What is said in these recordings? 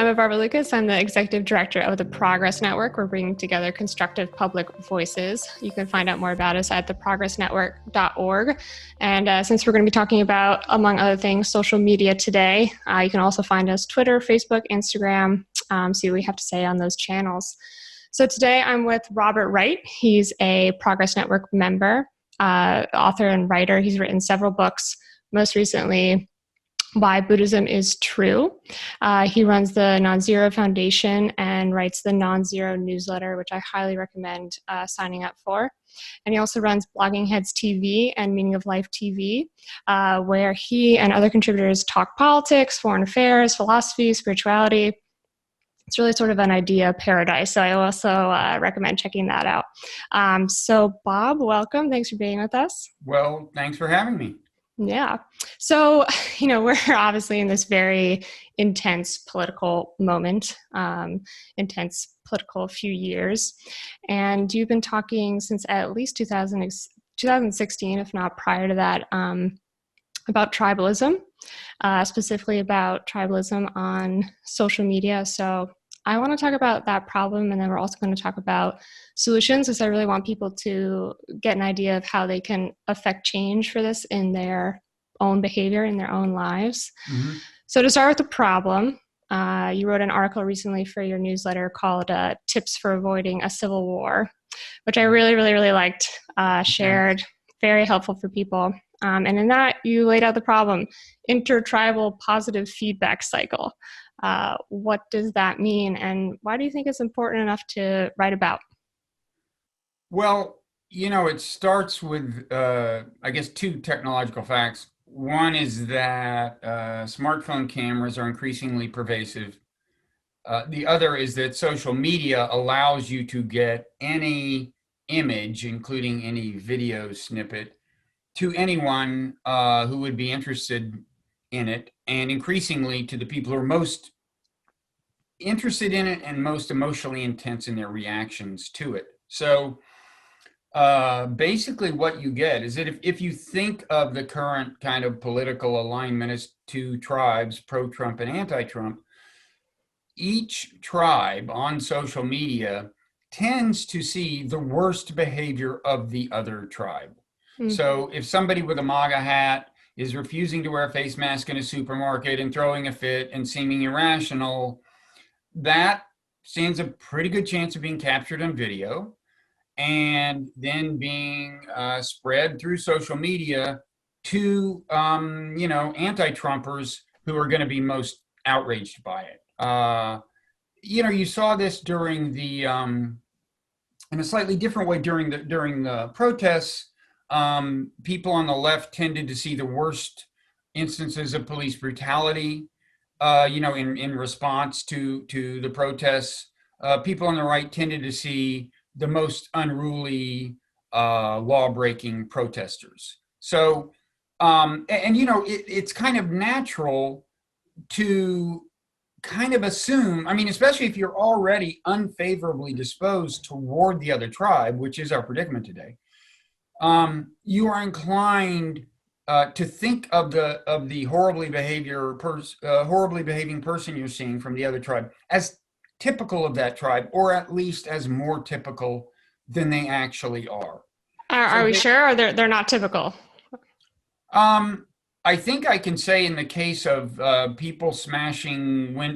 I'm Emma Barbalucas. I'm the executive director of the Progress Network. We're bringing together constructive public voices. You can find out more about us at theprogressnetwork.org. And since we're going to be talking about, among other things, social media today, you can also find us Twitter, Facebook, Instagram, see what we have to say on those channels. So today I'm with Robert Wright. He's a Progress Network member, author and writer. He's written several books, most recently Why Buddhism is True. He runs the Non-Zero Foundation and writes the Non-Zero newsletter, which I highly recommend signing up for. And he also runs Blogging Heads TV and Meaning of Life TV, where he and other contributors talk politics, foreign affairs, philosophy, spirituality. It's really sort of an idea paradise. So I also recommend checking that out. So Bob, welcome. Thanks for being with us. Well, thanks for having me. Yeah. So, we're obviously in this very intense political moment, intense political few years. And you've been talking since at least 2016, if not prior to that, about tribalism, specifically about tribalism on social media. So I want to talk about that problem, and then we're also going to talk about solutions, because I really want people to get an idea of how they can affect change for this in their own behavior, in their own lives. Mm-hmm. So to start with the problem, you wrote an article recently for your newsletter called Tips for Avoiding a Civil War, which I really, really, really liked, shared, very helpful for people. And in that, you laid out the problem, intertribal positive feedback cycle. What does that mean, and why do you think it's important enough to write about? Well, it starts with, I guess, two technological facts. One is that smartphone cameras are increasingly pervasive. The other is that social media allows you to get any image, including any video snippet, to anyone who would be interested in it, and increasingly to the people who are most interested in it and most emotionally intense in their reactions to it. So basically what you get is that if you think of the current kind of political alignment as two tribes, pro-Trump and anti-Trump, each tribe on social media tends to see the worst behavior of the other tribe. Mm-hmm. So if somebody with a MAGA hat is refusing to wear a face mask in a supermarket and throwing a fit and seeming irrational, that stands a pretty good chance of being captured on video and then being spread through social media to, anti-Trumpers who are going to be most outraged by it. You saw this during the, in a slightly different way during the protests. People on the left tended to see the worst instances of police brutality, in response to the protests. People on the right tended to see the most unruly, law-breaking protesters. So, it's kind of natural to kind of assume, especially if you're already unfavorably disposed toward the other tribe, which is our predicament today, you are inclined to think of the horribly behaving person you're seeing from the other tribe as typical of that tribe, or at least as more typical than they actually are. Are we sure, or they're not typical? I think I can say in the case of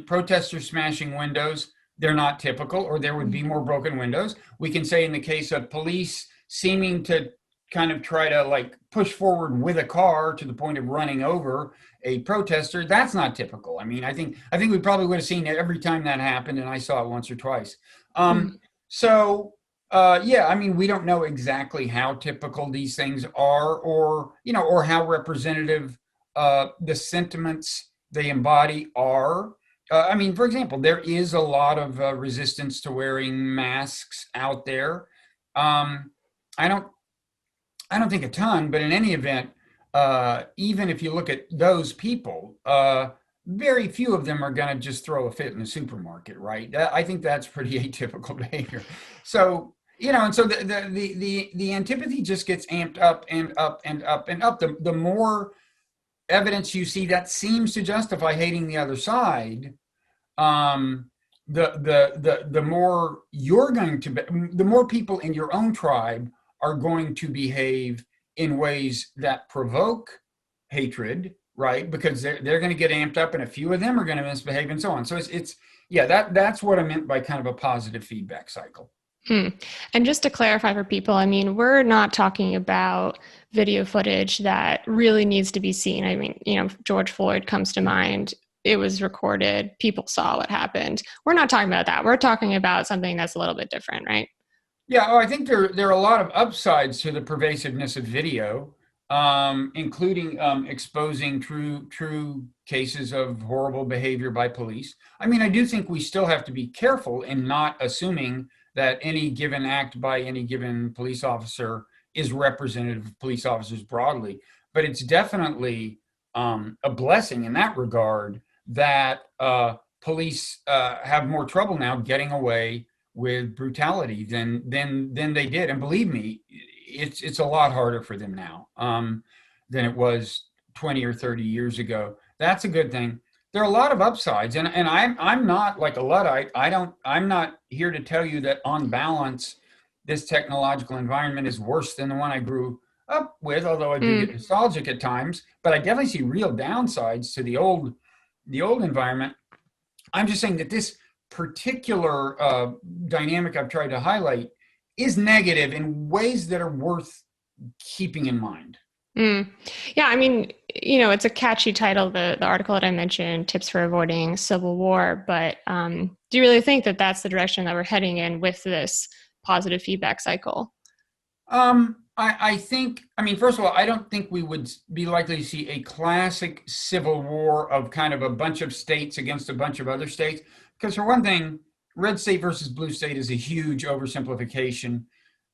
protesters smashing windows, they're not typical, or there would be more broken windows. We can say in the case of police seeming to kind of try to push forward with a car to the point of running over a protester, that's not typical. I think we probably would have seen it every time that happened, and I saw it once or twice. So we don't know exactly how typical these things are, or how representative the sentiments they embody are. For example, there is a lot of resistance to wearing masks out there. I don't think a ton, but in any event, even if you look at those people, very few of them are going to just throw a fit in the supermarket, right? I think that's pretty atypical behavior. So, and so the antipathy just gets amped up and up and up and up. The more evidence you see that seems to justify hating the other side, um, the more you're going to be, the more people in your own tribe are going to behave in ways that provoke hatred, right? Because they're going to get amped up, and a few of them are going to misbehave, and so on. So it's yeah, that's what I meant by kind of a positive feedback cycle. Hmm. And just to clarify for people, I mean, we're not talking about video footage that really needs to be seen. I mean, George Floyd comes to mind. It was recorded. People saw what happened. We're not talking about that. We're talking about something that's a little bit different, right? Yeah, I think there are a lot of upsides to the pervasiveness of video, including exposing true cases of horrible behavior by police. I mean, I do think we still have to be careful in not assuming that any given act by any given police officer is representative of police officers broadly. But it's definitely a blessing in that regard that police have more trouble now getting away with brutality than they did. And believe me, it's a lot harder for them now than it was 20 or 30 years ago. That's a good thing. There are a lot of upsides, and I'm not like a Luddite. I'm not here to tell you that on balance, this technological environment is worse than the one I grew up with, although I do get Mm. nostalgic at times. But I definitely see real downsides to the old environment. I'm just saying that this particular dynamic I've tried to highlight is negative in ways that are worth keeping in mind. Mm. Yeah, I mean, it's a catchy title, the article that I mentioned, Tips for Avoiding Civil War. But do you really think that that's the direction that we're heading in with this positive feedback cycle? I think, I mean, first of all, I don't think we would be likely to see a classic civil war of kind of a bunch of states against a bunch of other states. Because for one thing, red state versus blue state is a huge oversimplification.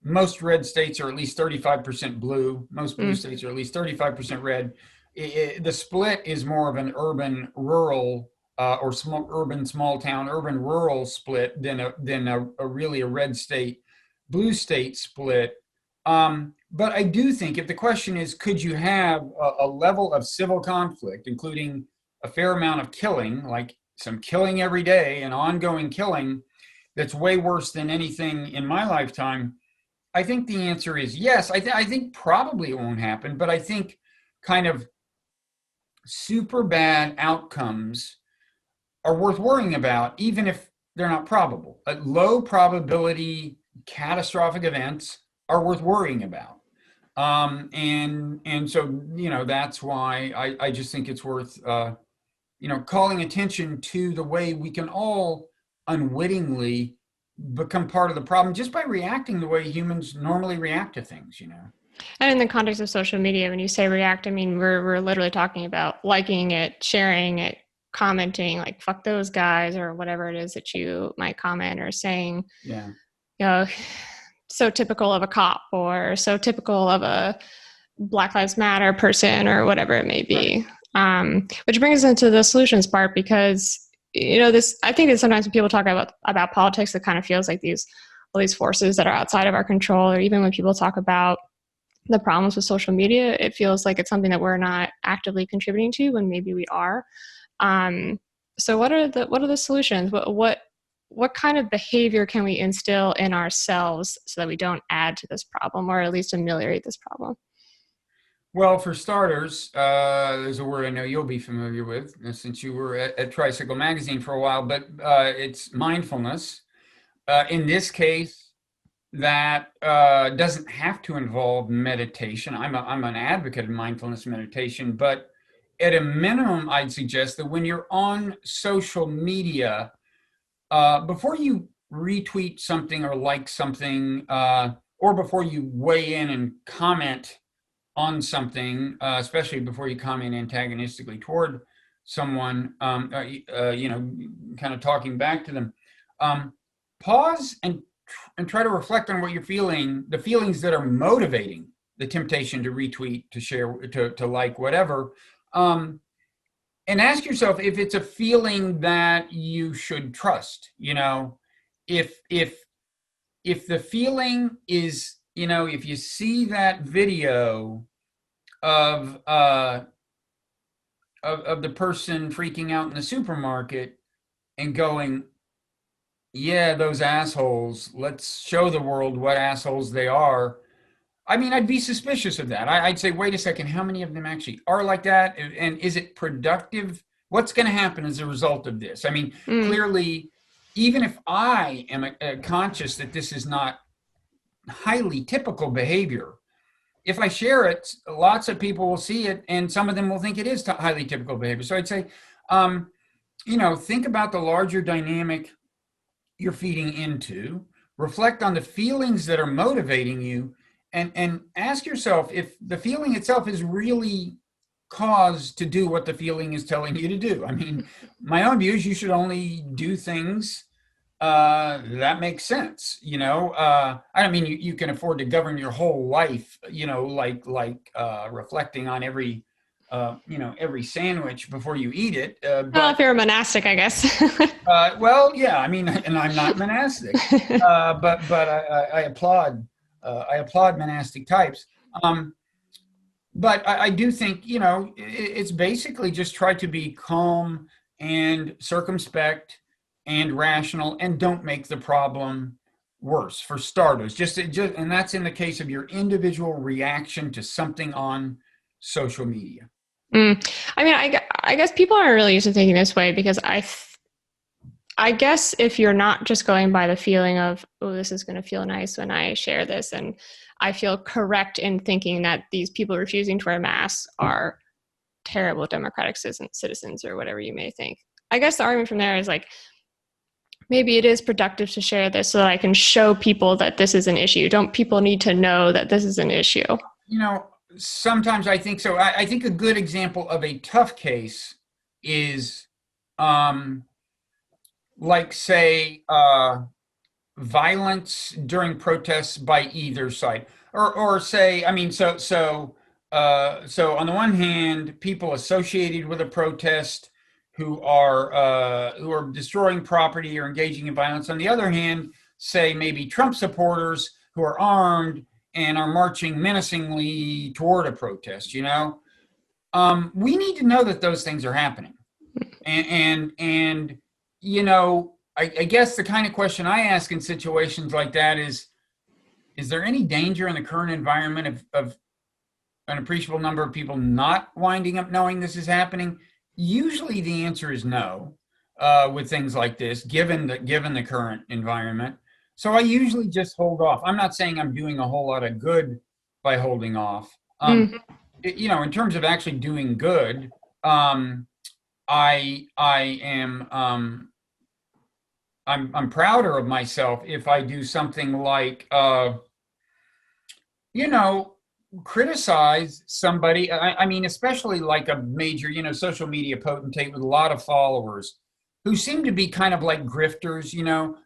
Most red states are at least 35% blue. Most blue Mm. states are at least 35% red. The split is more of an urban rural or small urban small town urban rural split than a really a red state blue state split. But I do think if the question is, could you have a level of civil conflict, including a fair amount of killing, like some killing every day and ongoing killing, that's way worse than anything in my lifetime? I think the answer is yes. I think probably it won't happen, but I think kind of super bad outcomes are worth worrying about, even if they're not probable. Low probability catastrophic events are worth worrying about. And so that's why I just think it's worth calling attention to the way we can all unwittingly become part of the problem just by reacting the way humans normally react to things. And in the context of social media, when you say react, I mean, we're literally talking about liking it, sharing it, commenting, like, fuck those guys, or whatever it is that you might comment, or saying, Yeah. you know, so typical of a cop, or so typical of a Black Lives Matter person, or whatever it may Right. be. Which brings us into the solutions part, because this, I think that sometimes when people talk about politics, it kind of feels like all these forces that are outside of our control, or even when people talk about the problems with social media, it feels like it's something that we're not actively contributing to when maybe we are. Um, so what are the solutions? What kind of behavior can we instill in ourselves so that we don't add to this problem, or at least ameliorate this problem? Well, for starters, there's a word I know you'll be familiar with since you were at Tricycle Magazine for a while, but it's mindfulness. In this case, that doesn't have to involve meditation. I'm an advocate of mindfulness meditation, but at a minimum, I'd suggest that when you're on social media, before you retweet something or like something, or before you weigh in and comment on something, especially before you comment antagonistically toward someone, kind of talking back to them, pause and try to reflect on what you're feeling, the feelings that are motivating the temptation to retweet, to share, to like, whatever. And ask yourself if it's a feeling that you should trust. If the feeling is, if you see that video of of the person freaking out in the supermarket, and going, yeah, those assholes, let's show the world what assholes they are. I mean, I'd be suspicious of that. I'd say, wait a second, how many of them actually are like that? And is it productive? What's going to happen as a result of this? I mean, Mm. clearly, even if I am conscious that this is not highly typical behavior, if I share it, lots of people will see it, and some of them will think it is highly typical behavior. So I'd say, um, think about the larger dynamic you're feeding into, reflect on the feelings that are motivating you, and ask yourself if the feeling itself is really cause to do what the feeling is telling you to do. I mean, my own view is you should only do things that makes sense. I don't mean you can afford to govern your whole life, reflecting on every sandwich before you eat it. Well, if But you're a monastic, I guess. well, yeah, I mean, and I'm not monastic, but I applaud monastic types. But I do think it's basically just try to be calm and circumspect and rational, and don't make the problem worse. For starters, and that's in the case of your individual reaction to something on social media. Mm. I mean, I guess people aren't really used to thinking this way because I guess if you're not just going by the feeling of, oh, this is going to feel nice when I share this, and I feel correct in thinking that these people refusing to wear masks are terrible democratic citizens or whatever you may think. I guess the argument from there is like, maybe it is productive to share this so that I can show people that this is an issue. Don't people need to know that this is an issue? Sometimes I think so. I think a good example of a tough case is, like, say, violence during protests by either side, or say, I mean, so on the one hand, people associated with a protest who are destroying property or engaging in violence. On the other hand, say maybe Trump supporters who are armed and are marching menacingly toward a protest. We need to know that those things are happening, and I guess the kind of question I ask in situations like that is there any danger in the current environment of an appreciable number of people not winding up knowing this is happening? Usually the answer is no, with things like this, given the current environment. So I usually just hold off. I'm not saying I'm doing a whole lot of good by holding off. Mm. In terms of actually doing good, I am I'm prouder of myself if I do something like you know criticize somebody. I mean, especially like a major social media potentate with a lot of followers who seem to be kind of like grifters.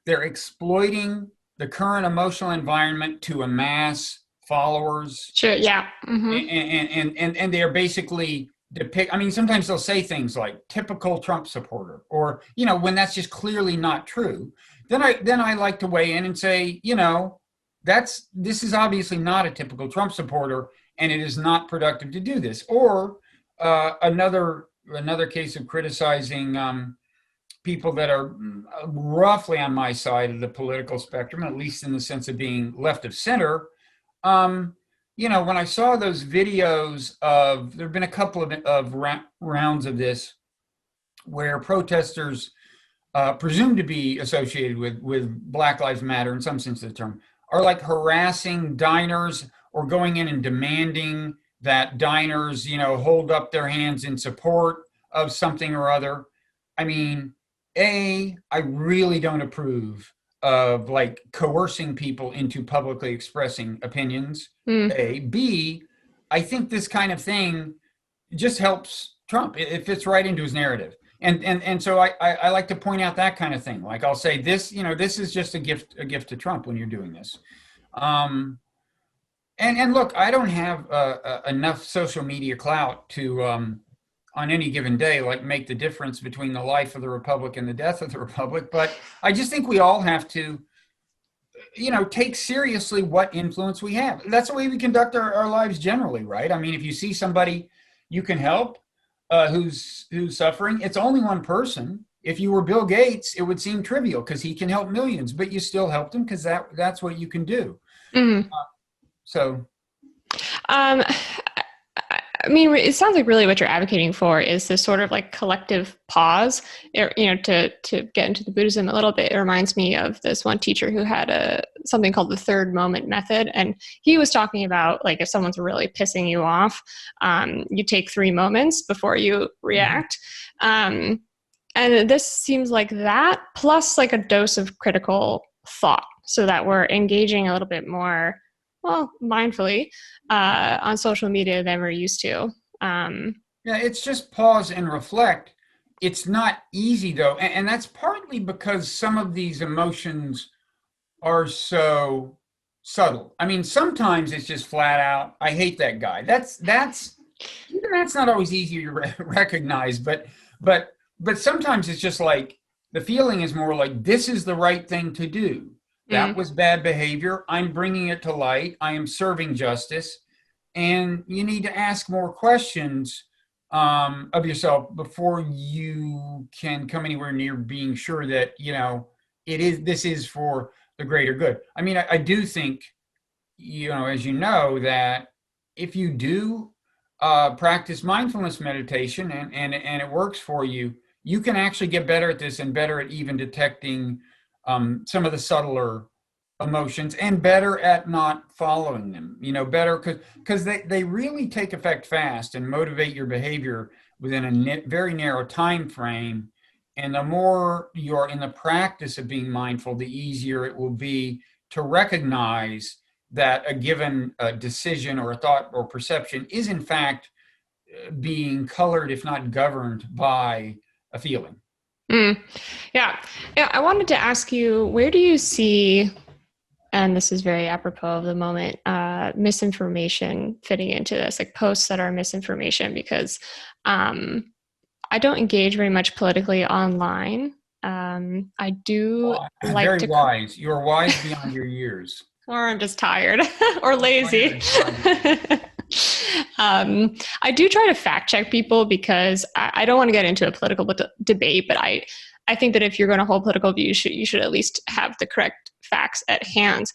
They're exploiting the current emotional environment to amass followers, Sure. Yeah. Mm-hmm. and they are basically depict. I mean, sometimes they'll say things like typical Trump supporter, or when that's just clearly not true. Then I like to weigh in and say, this is obviously not a typical Trump supporter, and it is not productive to do this. Or another case of criticizing people that are roughly on my side of the political spectrum, at least in the sense of being left of center. When I saw those videos there have been a couple of rounds of this where protesters presumed to be associated with Black Lives Matter in some sense of the term are like harassing diners or going in and demanding that diners, hold up their hands in support of something or other. I mean, I really don't approve of like coercing people into publicly expressing opinions. Mm. B, I think this kind of thing just helps Trump. It fits right into his narrative. And so I like to point out that kind of thing. Like I'll say this is just a gift to Trump when you're doing this. And look, I don't have enough social media clout to on any given day like make the difference between the life of the republic and the death of the republic. But I just think we all have to take seriously what influence we have. That's the way we conduct our lives generally, right? I mean, if you see somebody you can help who's suffering, it's only one person. If you were Bill Gates, it would seem trivial because he can help millions, but you still helped him because that's what you can do. Mhm. So Um, I mean, it sounds like really what you're advocating for is this sort of like collective pause. To get into the Buddhism a little bit, it reminds me of this one teacher who had something called the third moment method, and he was talking about like if someone's really pissing you off, you take 3 moments before you react. And this seems like that plus like a dose of critical thought, so that we're engaging a little bit more, well, mindfully on social media than we're used to. yeah, it's just pause and reflect. It's not easy though, and that's partly because some of these emotions are so subtle. I mean, sometimes it's just flat out, I hate that guy. That's not always easy to recognize, but sometimes it's just like the feeling is more like this is the right thing to do. That Mm. was bad behavior. I'm bringing it to light. I am serving justice, and you need to ask more questions of yourself before you can come anywhere near being sure that this is for the greater good. I mean, I do think, as you know, that if you do practice mindfulness meditation and it works for you, you can actually get better at this and better at even detecting some of the subtler emotions and better at not following them, better because they really take effect fast and motivate your behavior within a very narrow time frame. And the more you're in the practice of being mindful, the easier it will be to recognize that a given decision or a thought or perception is in fact being colored, if not governed, by a feeling. Mm. Yeah. Yeah. I wanted to ask you, where do you see, and this is very apropos of the moment, misinformation fitting into this, like posts that are misinformation? Because I don't engage very much politically online. I do Well, like very to, wise. You're wise beyond your years. or I'm just tired or lazy. Tired, tired. I do try to fact check people because I don't want to get into a political debate, but I think that if you're going to hold political views, you should at least have the correct facts at hand.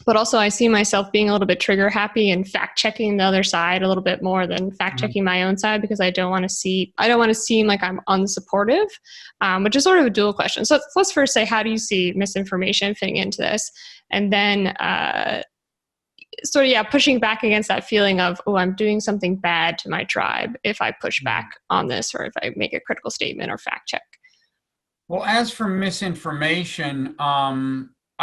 But also, I see myself being a little bit trigger happy and fact checking the other side a little bit more than fact Mhm. checking my own side, because I don't want to seem like I'm unsupportive, which is sort of a dual question. So let's first say, how do you see misinformation fitting into this? And then pushing back against that feeling of, oh, I'm doing something bad to my tribe if I push back on this, or if I make a critical statement or fact check. Well, as for misinformation,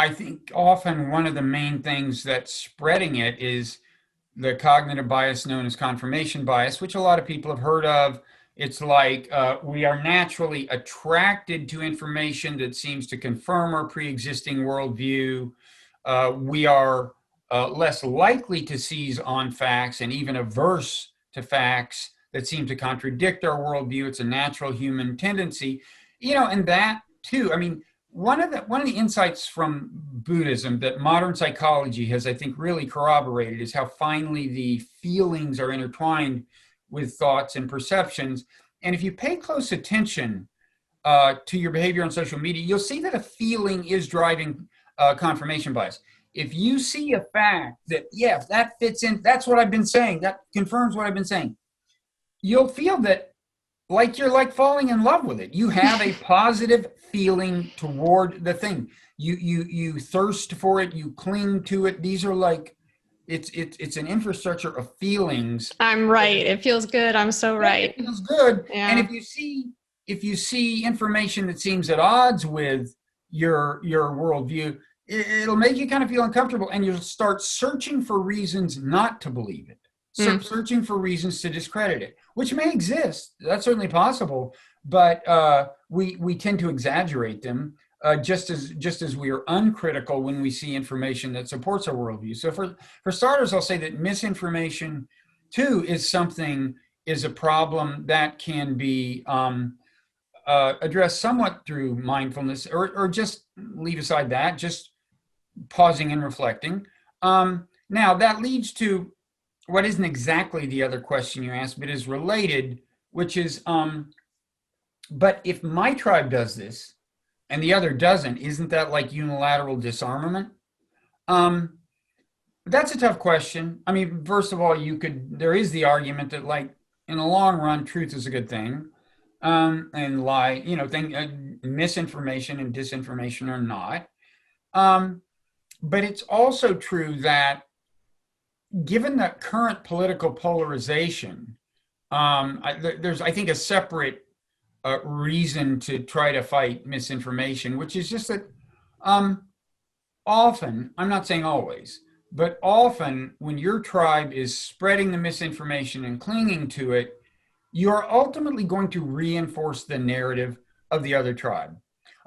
I think often one of the main things that's spreading it is the cognitive bias known as confirmation bias, which a lot of people have heard of. It's like we are naturally attracted to information that seems to confirm our pre-existing worldview. We are less likely to seize on facts and even averse to facts that seem to contradict our worldview. It's a natural human tendency, and that too. I mean, one of the insights from Buddhism that modern psychology has, I think, really corroborated is how finely the feelings are intertwined with thoughts and perceptions. And if you pay close attention to your behavior on social media, you'll see that a feeling is driving confirmation bias. If you see a fact that, yeah, that fits in, that's what I've been saying, that confirms what I've been saying, you'll feel that like you're like falling in love with it. You have a positive feeling toward the thing. You thirst for it. You cling to it. These are like it's an infrastructure of feelings. I'm right. It feels good. I'm so Yeah, it right. feels good. And Yeah. if you see information that seems at odds with your worldview, it'll make you kind of feel uncomfortable, and you'll start searching for reasons not to believe it, Mm. searching for reasons to discredit it, which may exist. That's certainly possible, but we tend to exaggerate them. Just as we are uncritical when we see information that supports our worldview. So for starters, I'll say that misinformation too is a problem that can be addressed somewhat through mindfulness, or just leave aside that, just pausing and reflecting. Now, that leads to what isn't exactly the other question you asked, but is related, which is but if my tribe does this and the other doesn't, isn't that like unilateral disarmament? Um, that's a tough question. I mean, first of all, there is the argument that, like, in the long run, truth is a good thing, and misinformation and disinformation are not. Um, but it's also true that given the current political polarization, there's, I think, a separate reason to try to fight misinformation, which is just that um, often, I'm not saying always, but often when your tribe is spreading the misinformation and clinging to it, you're ultimately going to reinforce the narrative of the other tribe.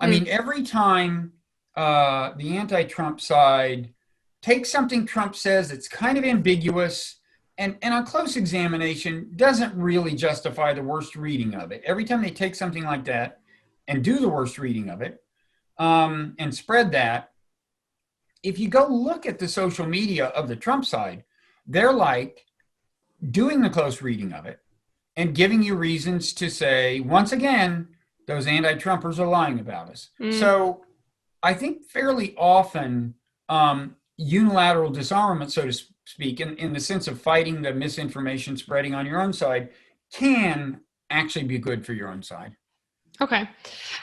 I mean, every time the anti-Trump side takes something Trump says that's kind of ambiguous and on close examination doesn't really justify the worst reading of it. Every time they take something like that and do the worst reading of it and spread that, if you go look at the social media of the Trump side, they're like doing the close reading of it and giving you reasons to say, once again, those anti-Trumpers are lying about us. So I think fairly often unilateral disarmament, so to speak, in the sense of fighting the misinformation spreading on your own side, can actually be good for your own side. Okay.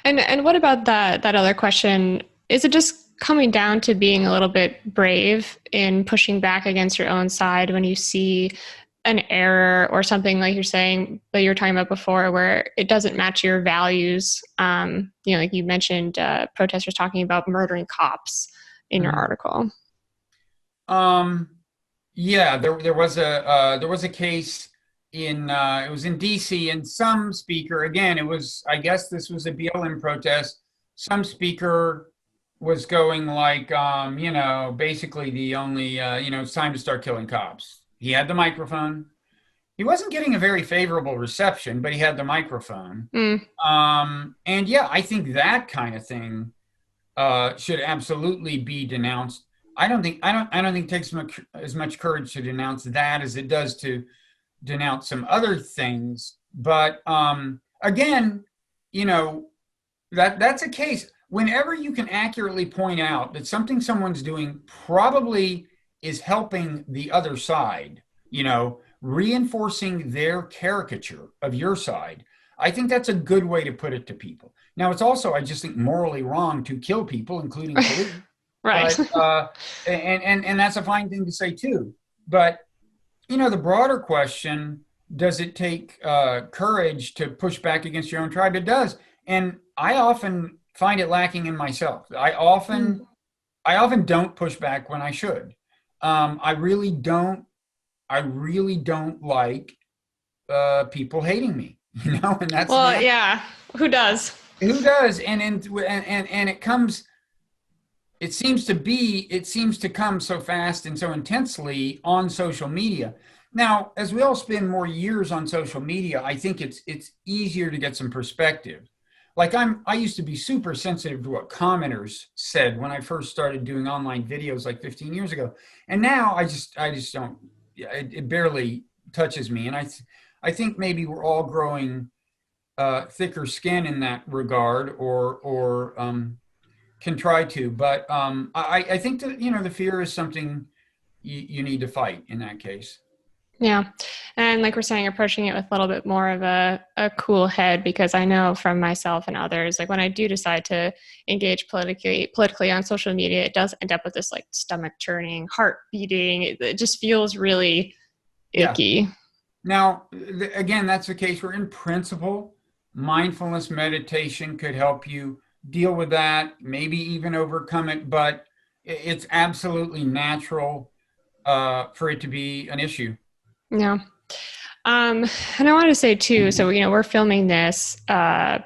And what about that other question? Is it just coming down to being a little bit brave in pushing back against your own side when you see an error or something like you're saying that you were talking about before where it doesn't match your values? Like you mentioned protesters talking about murdering cops in your article. Yeah, there was a case in it was in DC, and some speaker, again, it was, I guess this was a BLM protest. Some speaker was going like, basically the only it's time to start killing cops. He had the microphone. He wasn't getting a very favorable reception, but he had the microphone. And yeah, I think that kind of thing should absolutely be denounced. I don't think it takes as much courage to denounce that as it does to denounce some other things. But again, that's a case. Whenever you can accurately point out that something someone's doing probably is helping the other side, reinforcing their caricature of your side, I think that's a good way to put it to people. Now, it's also, I just think, morally wrong to kill people, including police. Right. But and that's a fine thing to say too. But the broader question: does it take courage to push back against your own tribe? It does, and I often find it lacking in myself. I often don't push back when I should. I really don't. I really don't like people hating me. And that's yeah. Who does? Who does? And it comes. It seems to come so fast and so intensely on social media. Now, as we all spend more years on social media, I think it's easier to get some perspective. Like I used to be super sensitive to what commenters said when I first started doing online videos like 15 years ago. And now I just don't, it barely touches me. And I think maybe we're all growing thicker skin in that regard, or can try to, but I think that the fear is something you need to fight in that case. Yeah. And like we're saying, approaching it with a little bit more of a cool head, because I know from myself and others, like when I do decide to engage politically on social media, it does end up with this like stomach churning, heart beating. It just feels really icky. Yeah. Now, again, that's the case where in principle, mindfulness meditation could help you deal with that, maybe even overcome it, but it's absolutely natural for it to be an issue. Yeah. And I wanted to say too, so, we're filming this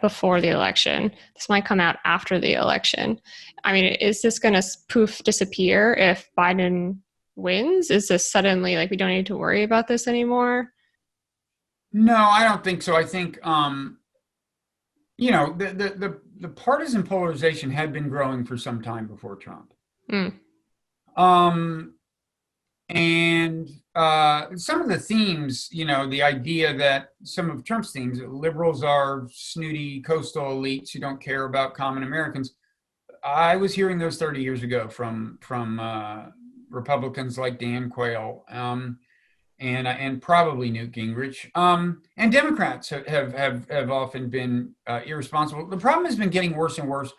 before the election. This might come out after the election. I mean, is this going to poof disappear if Biden wins? Is this suddenly like we don't need to worry about this anymore? No, I don't think so. I think, the partisan polarization had been growing for some time before Trump. Mm. Um, And some of the themes, the idea that some of Trump's themes, that liberals are snooty coastal elites who don't care about common Americans. I was hearing those 30 years ago from Republicans like Dan Quayle, and probably Newt Gingrich, and Democrats have often been irresponsible. The problem has been getting worse and worse.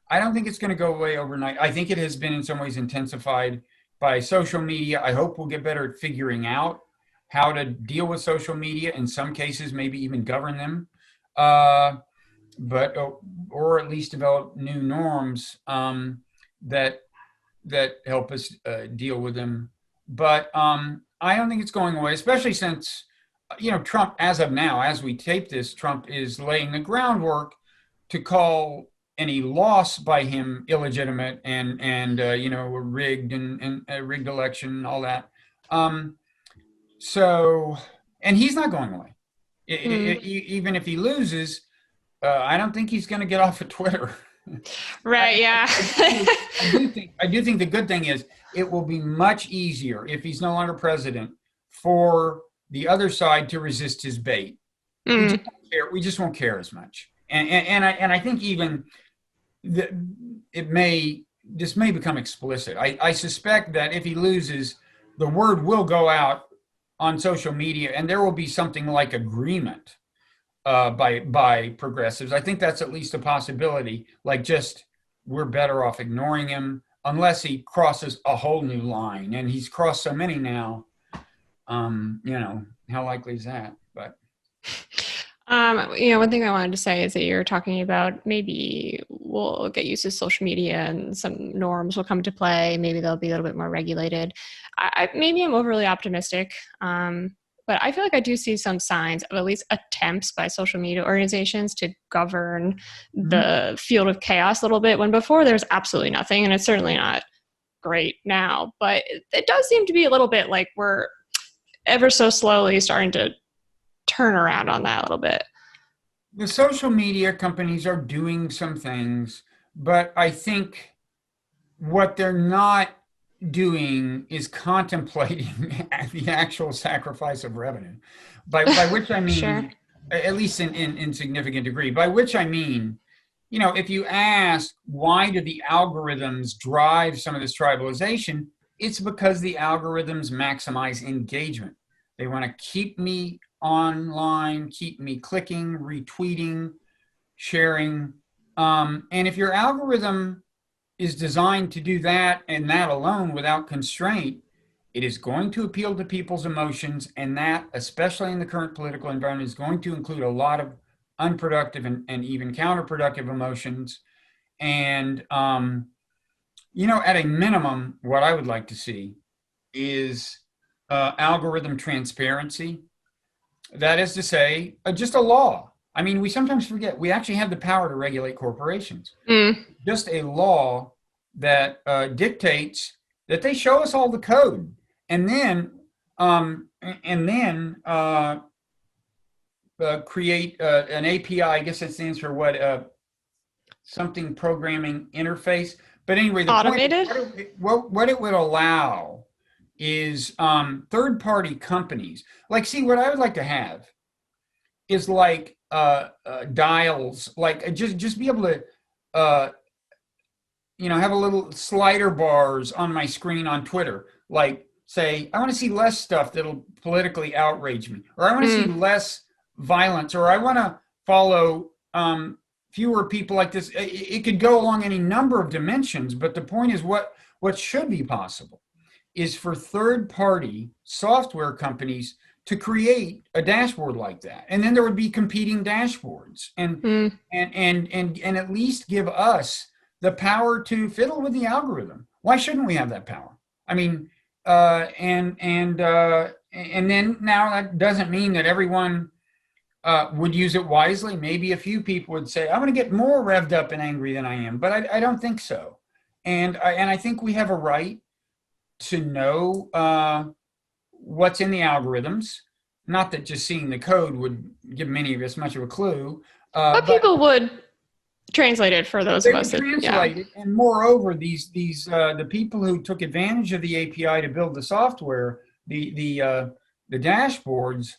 I don't think it's going to go away overnight. I think it has been in some ways intensified by social media. I hope we'll get better at figuring out how to deal with social media. In some cases, maybe even govern them, but or at least develop new norms that help us deal with them. But I don't think it's going away, especially since Trump, as of now, as we tape this, Trump is laying the groundwork to call any loss by him illegitimate and rigged and a rigged election, all that. So, and he's not going away. Even if he loses, I don't think he's going to get off of Twitter. Right. Yeah. I do think the good thing is it will be much easier if he's no longer president for the other side to resist his bait. We just won't care as much. And I think even this may become explicit. I suspect that if he loses, the word will go out on social media, and there will be something like agreement by progressives. I think that's at least a possibility. Like, just we're better off ignoring him unless he crosses a whole new line, and he's crossed so many now. How likely is that? But one thing I wanted to say is that you're talking about maybe we'll get used to social media and some norms will come to play. Maybe they'll be a little bit more regulated. Maybe I'm overly optimistic, but I feel like I do see some signs of at least attempts by social media organizations to govern the field of chaos a little bit, when before there's absolutely nothing, and it's certainly not great now. But it does seem to be a little bit like we're ever so slowly starting to turn around on that a little bit. The social media companies are doing some things, but I think what they're not doing is contemplating the actual sacrifice of revenue, by which I mean, Sure. At least in significant degree, by which I mean, if you ask why do the algorithms drive some of this tribalization, it's because the algorithms maximize engagement. They want to keep me online, keep me clicking, retweeting, sharing. And if your algorithm is designed to do that and that alone without constraint, it is going to appeal to people's emotions. And that, especially in the current political environment, is going to include a lot of unproductive and even counterproductive emotions. And, at a minimum, what I would like to see is algorithm transparency. That is to say, just a law. I mean, we sometimes forget we actually have the power to regulate corporations. Just a law that dictates that they show us all the code, and then create an API. I guess it stands for what? Something programming interface. But anyway, the Automated? Point, what it would allow is third-party companies. Like, see, what I would like to have is like dials, like just be able to have a little slider bars on my screen on Twitter, like say, I want to see less stuff that'll politically outrage me, or I want to see less violence, or I want to follow fewer people like this. It could go along any number of dimensions, but the point is what should be possible is for third-party software companies to create a dashboard like that, and then there would be competing dashboards, and at least give us the power to fiddle with the algorithm. Why shouldn't we have that power? I mean, and then now that doesn't mean that everyone would use it wisely. Maybe a few people would say, I'm going to get more revved up and angry than I am, but I don't think so. And I think we have a right to know what's in the algorithms. Not that just seeing the code would give many of us much of a clue. But people would translated for those They of would us that, yeah. translate it, and moreover, the people who took advantage of the API to build the software, the dashboards,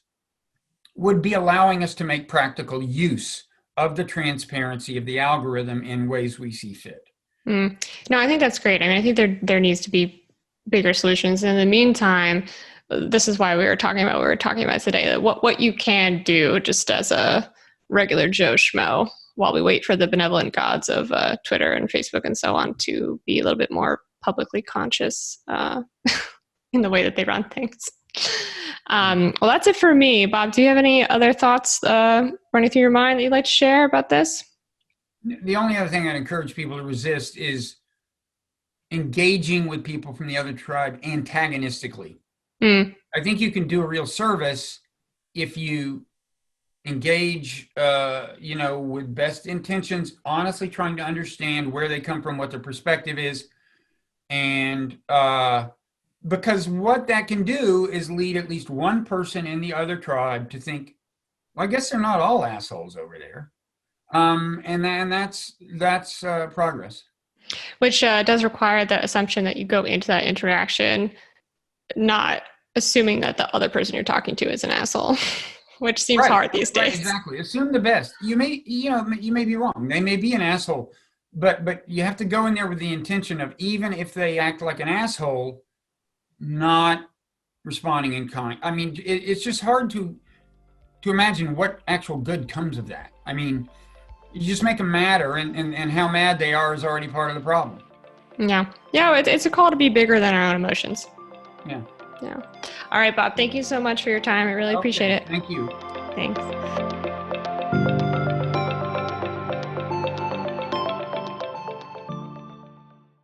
would be allowing us to make practical use of the transparency of the algorithm in ways we see fit. No, I think that's great. I mean, I think there needs to be bigger solutions. In the meantime, this is why we were talking about what we were talking about today. That what you can do just as a regular Joe Schmo while we wait for the benevolent gods of Twitter and Facebook and so on to be a little bit more publicly conscious in the way that they run things. Well, that's it for me. Bob, do you have any other thoughts running through your mind that you'd like to share about this? The only other thing I'd encourage people to resist is engaging with people from the other tribe antagonistically. I think you can do a real service if you engage, with best intentions, honestly trying to understand where they come from, what their perspective is, and because what that can do is lead at least one person in the other tribe to think, well, I guess they're not all assholes over there, and then that's progress. Which does require the assumption that you go into that interaction not assuming that the other person you're talking to is an asshole, which seems hard these days. Right, exactly. Assume the best. You may be wrong. They may be an asshole, but you have to go in there with the intention of, even if they act like an asshole, not responding in kind. I mean, it's just hard to imagine what actual good comes of that. I mean, you just make them madder, and how mad they are is already part of the problem. Yeah. It's a call to be bigger than our own emotions. Yeah. All right, Bob, thank you so much for your time. I really appreciate it. Thank you. Thanks.